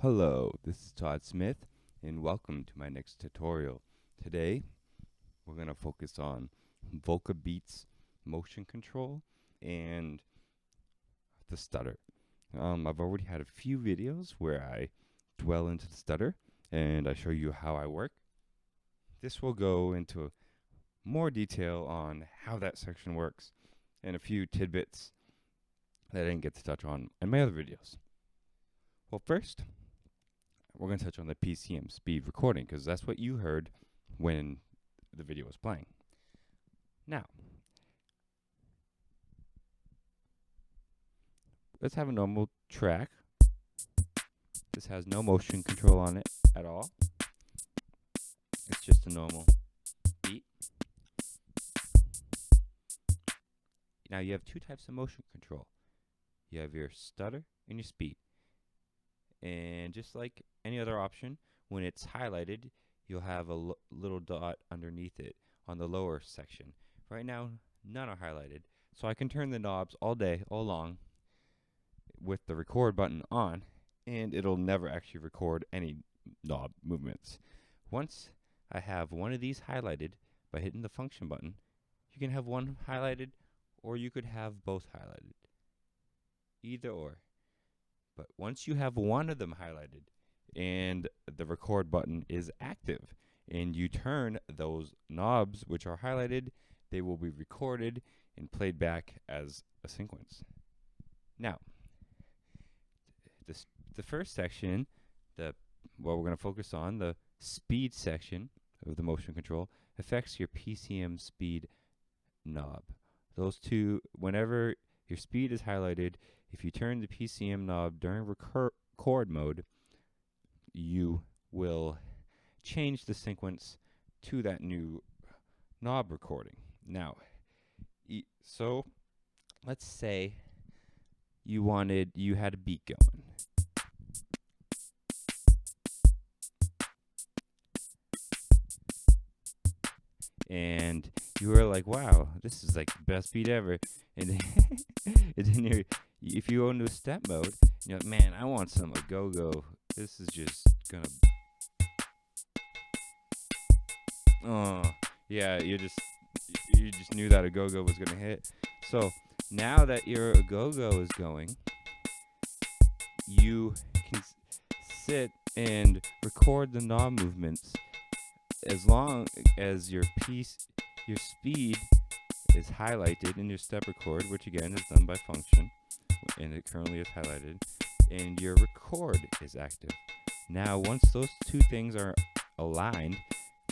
Hello, this is Todd Smith, and welcome to my next tutorial. Today, we're going to focus on Volca Beats motion control and the stutter. I've already had a few videos where I dwell into the stutter, and I show you how I work. This will go into more detail on how that section works, and a few tidbits that I didn't get to touch on in my other videos. Well, first, we're going to touch on the Pcm Speed Recording, because that's what you heard when the video was playing. Now, let's have a normal track. This has no motion control on it at all. It's just a normal beat. Now you have two types of motion control. You have your stutter and your speed. And just like any other option, when it's highlighted, you'll have a little dot underneath it on the lower section. Right now, none are highlighted, so I can turn the knobs all day, all long, with the record button on, and it'll never actually record any knob movements. Once I have one of these highlighted by hitting the function button, you can have one highlighted, or you could have both highlighted. Either or. But once you have one of them highlighted and the record button is active and you turn those knobs which are highlighted, they will be recorded and played back as a sequence. Now, the first section, what we're going to focus on, the speed section of the motion control, affects your PCM speed knob. Those two, whenever your speed is highlighted, if you turn the PCM knob during record mode, you will change the sequence to that new knob recording. Now, so let's say you had a beat going. And you were like, wow, this is like the best beat ever. And then if you go into a step mode, you're like, man, I want some go-go. This is just gonna... Oh, yeah, you just knew that a go-go was gonna hit. So now that your go-go is going, you can sit and record the knob movements as long as your speed is highlighted in your step record, which again is done by function, and it currently is highlighted, and your record is active. Now, once those two things are aligned,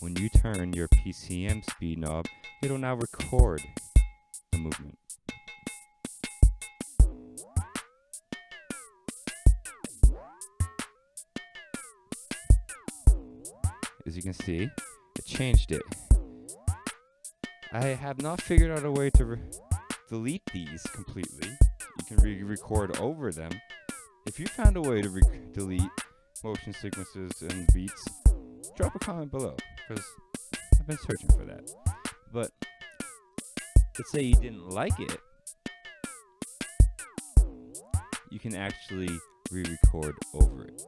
when you turn your PCM speed knob, it'll now record the movement. As you can see, it changed it. I have not figured out a way to delete these completely. You can re-record over them. If you found a way to delete motion sequences and beats, drop a comment below, because I've been searching for that. But let's say you didn't like it, you can actually re-record over it.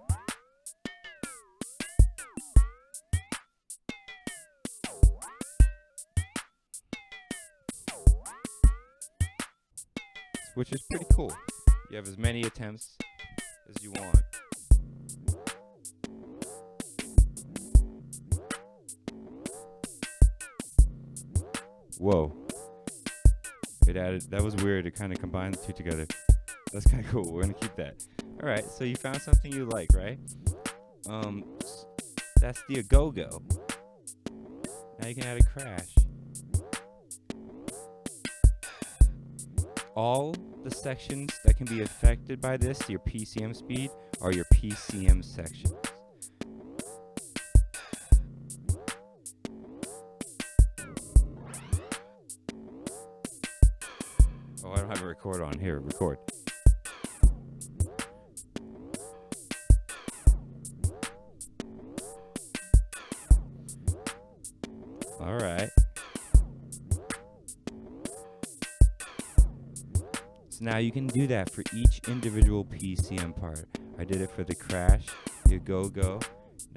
Which is pretty cool. You have as many attempts as you want. Whoa. That was weird. It kind of combined the two together. That's kind of cool. We're going to keep that. Alright, so you found something you like, right? That's the go-go. Now you can add a crash. All the sections that can be affected by this, your PCM speed, are your PCM sections. Oh, I don't have a record on here. Record. All right. So now you can do that for each individual PCM part. I did it for the crash you go.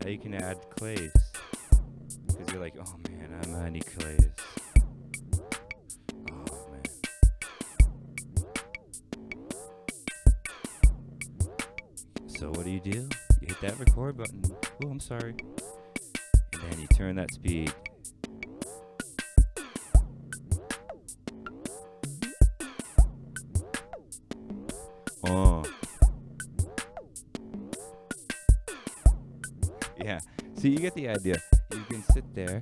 Now you can add clays. Because you're like, oh man, I need clays. Oh man. So what do? You hit that record button. Oh, I'm sorry. And then you turn that speed. Oh. Yeah. So you get the idea. You can sit there.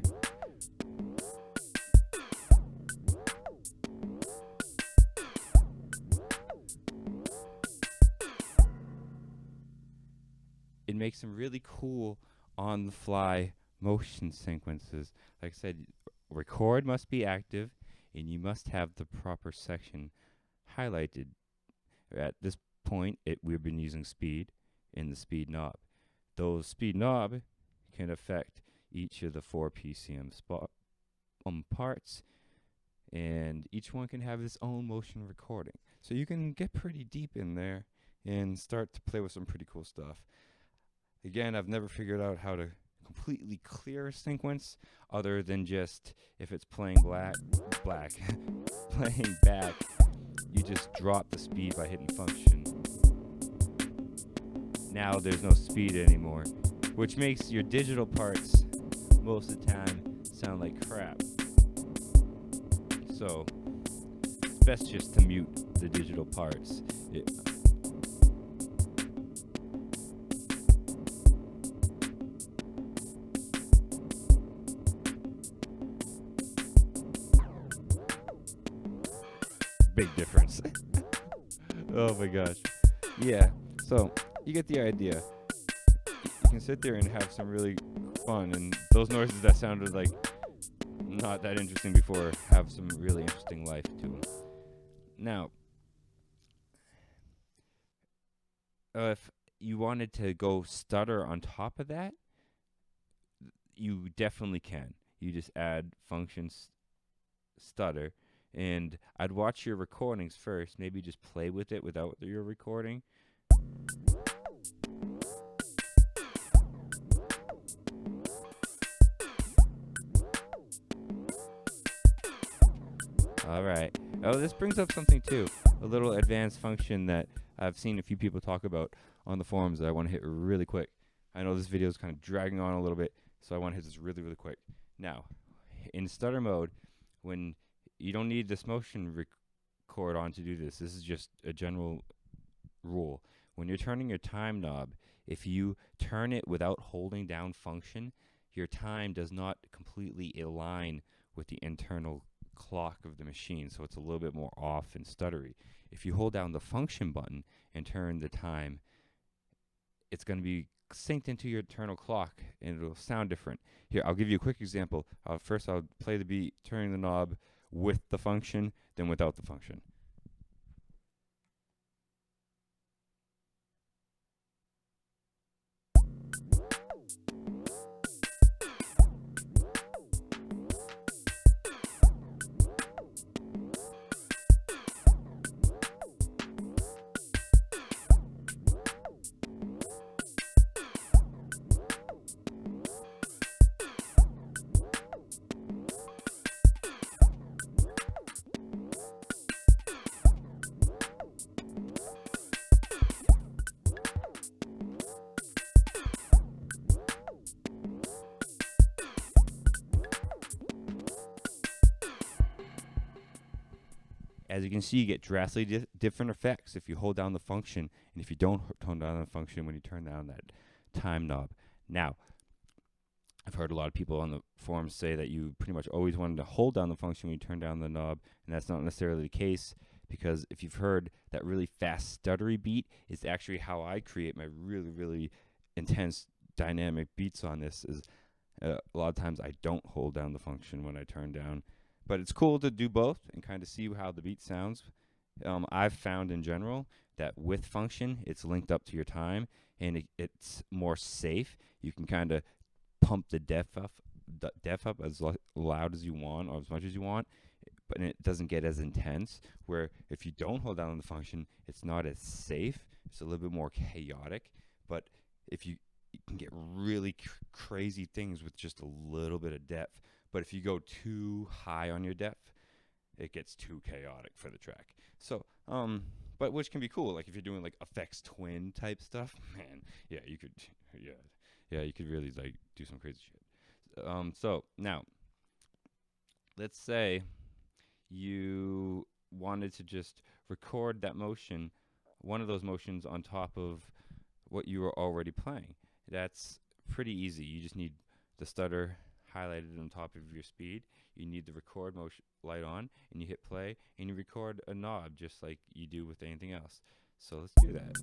It makes some really cool on-the-fly motion sequences. Like I said, record must be active, and you must have the proper section highlighted. At this point, we've been using speed in the speed knob. Those speed knob can affect each of the 4 PCM parts, and each one can have its own motion recording. So you can get pretty deep in there and start to play with some pretty cool stuff. Again, I've never figured out how to completely clear a sequence other than just if it's playing playing back, you just drop the speed by hitting function. Now there's no speed anymore, which makes your digital parts most of the time sound like crap. So it's best just to mute the digital parts. Big difference. Oh my gosh. Yeah, so you get the idea. You can sit there and have some really fun, and those noises that sounded like not that interesting before have some really interesting life to them. Now, if you wanted to go stutter on top of that, you definitely can. You just add function stutter. And I'd watch your recordings first. Maybe just play with it without your recording. Alright. Oh, this brings up something too. A little advanced function that I've seen a few people talk about on the forums that I want to hit really quick. I know this video is kind of dragging on a little bit, so I want to hit this really, really quick. Now, in stutter mode, when you don't need this motion record on to do this. This is just a general rule. When you're turning your time knob, if you turn it without holding down function, your time does not completely align with the internal clock of the machine, so it's a little bit more off and stuttery. If you hold down the function button and turn the time, it's going to be synced into your internal clock, and it'll sound different. Here, I'll give you a quick example. First, I'll play the beat, turning the knob with the function, then without the function. As you can see, you get drastically different effects if you hold down the function, and if you don't hold down the function when you turn down that time knob. Now, I've heard a lot of people on the forums say that you pretty much always wanted to hold down the function when you turn down the knob, and that's not necessarily the case, because if you've heard that really fast stuttery beat, is actually how I create my really, really intense dynamic beats on this. Is a lot of times I don't hold down the function when I turn down. But it's cool to do both and kind of see how the beat sounds. I've found in general that with function, it's linked up to your time, and it's more safe. You can kind of pump the def up as loud as you want or as much as you want, but it doesn't get as intense. Where if you don't hold down the function, it's not as safe. It's a little bit more chaotic. But if you you can get really crazy things with just a little bit of depth. But if you go too high on your depth, it gets too chaotic for the track. So, but which can be cool. Like if you're doing like effects twin type stuff, man, yeah, you could, you could really like do some crazy shit. So now, let's say you wanted to just record that motion, one of those motions on top of what you were already playing. That's pretty easy. You just need the stutter highlighted on top of your speed. You need the record motion light on, and you hit play, and you record a knob just like you do with anything else. So let's do that.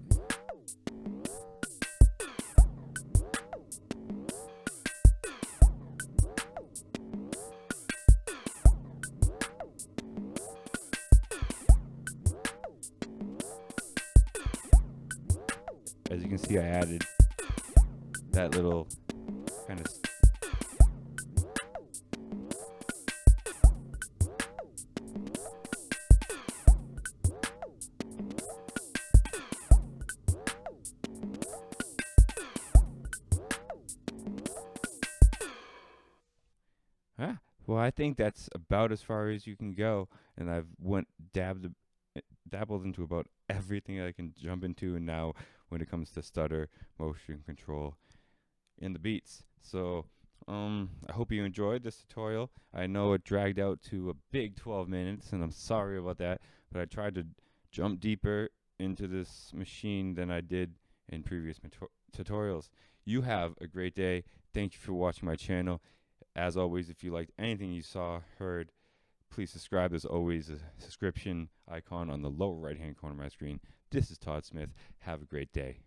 As you can see, I added that little kind of well, I think that's about as far as you can go, and I've dabbled into about everything I can jump into, and now when it comes to stutter, motion control, and the beats. So I hope you enjoyed this tutorial. I know it dragged out to a big 12 minutes, and I'm sorry about that, but I tried to jump deeper into this machine than I did in previous tutorials. You have a great day. Thank you for watching my channel. As always, if you liked anything you saw, heard, please subscribe. There's always a subscription icon on the lower right-hand corner of my screen. This is Todd Smith. Have a great day.